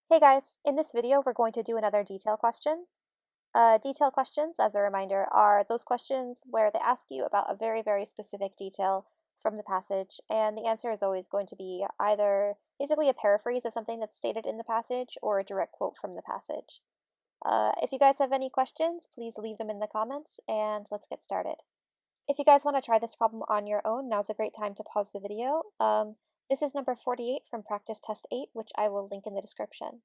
Hey guys, in this video we're going to do another detail question. Detail questions, as a reminder, are those questions where they ask you about a very specific detail from the passage, and the answer is always going to be either basically a paraphrase of something that's stated in the passage or a direct quote from the passage. If you guys have any questions, please leave them in the comments, and let's get started. If you guys want to try this problem on your own, now's a great time to pause the video. This is number 48 from practice test 8, which I will link in the description.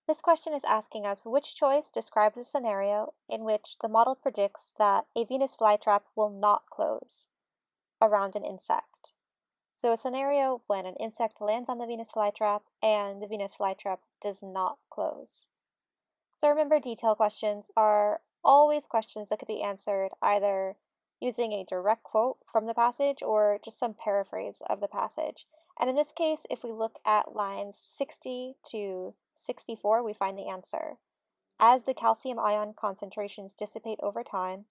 This question is asking us which choice describes a scenario in which the model predicts that a Venus flytrap will not close around an insect. So a scenario when an insect lands on the Venus flytrap and the Venus flytrap does not close. So remember, detail questions are always questions that could be answered either using a direct quote from the passage or just some paraphrase of the passage. And in this case, if we look at lines 60 to 64, we find the answer. As the calcium ion concentrations dissipate over time,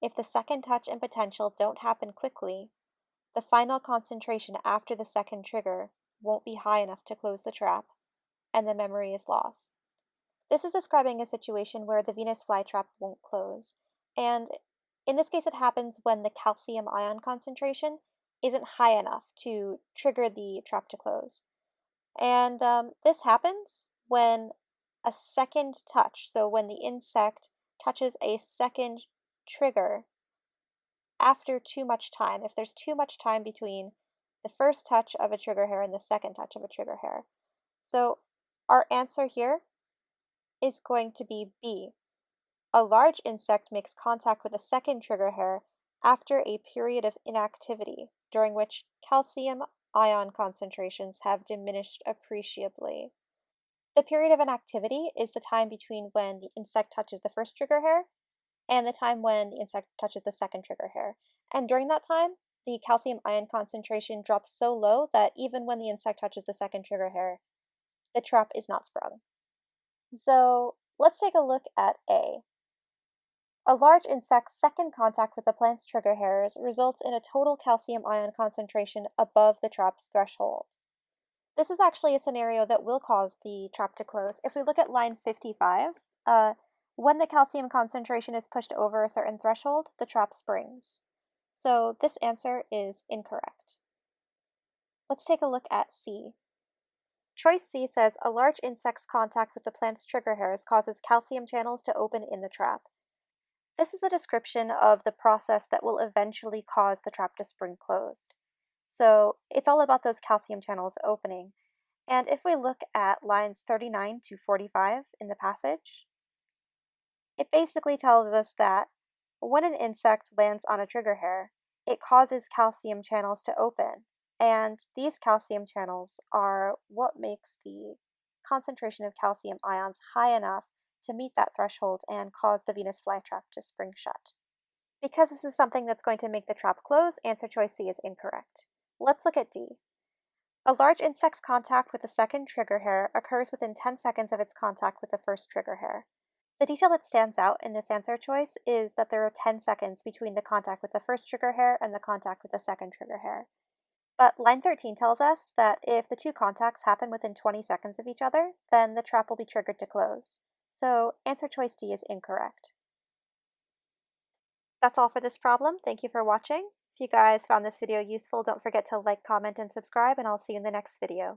if the second touch and potential don't happen quickly, the final concentration after the second trigger won't be high enough to close the trap, and the memory is lost. This is describing a situation where the Venus flytrap won't close, and in this case it happens when the calcium ion concentration isn't high enough to trigger the trap to close. And this happens when a second touch, so when the insect touches a second trigger after too much time, if there's too much time between the first touch of a trigger hair and the second touch of a trigger hair. So our answer here is going to be B. A large insect makes contact with a second trigger hair after a period of inactivity during which calcium ion concentrations have diminished appreciably. The period of inactivity is the time between when the insect touches the first trigger hair and the time when the insect touches the second trigger hair. And during that time, the calcium ion concentration drops so low that even when the insect touches the second trigger hair, the trap is not sprung. So let's take a look at A. A large insect's second contact with the plant's trigger hairs results in a total calcium ion concentration above the trap's threshold. This is actually a scenario that will cause the trap to close. If we look at line 55, when the calcium concentration is pushed over a certain threshold, the trap springs. So this answer is incorrect. Let's take a look at C. Choice C says a large insect's contact with the plant's trigger hairs causes calcium channels to open in the trap. This is a description of the process that will eventually cause the trap to spring closed. So it's all about those calcium channels opening. And if we look at lines 39 to 45 in the passage, it basically tells us that when an insect lands on a trigger hair, it causes calcium channels to open. And these calcium channels are what makes the concentration of calcium ions high enough to meet that threshold and cause the Venus flytrap to spring shut. Because this is something that's going to make the trap close, answer choice C is incorrect. Let's look at D. A large insect's contact with the second trigger hair occurs within 10 seconds of its contact with the first trigger hair. The detail that stands out in this answer choice is that there are 10 seconds between the contact with the first trigger hair and the contact with the second trigger hair. But line 13 tells us that if the two contacts happen within 20 seconds of each other, then the trap will be triggered to close. So answer choice D is incorrect. That's all for this problem. Thank you for watching. If you guys found this video useful, don't forget to like, comment, and subscribe, and I'll see you in the next video.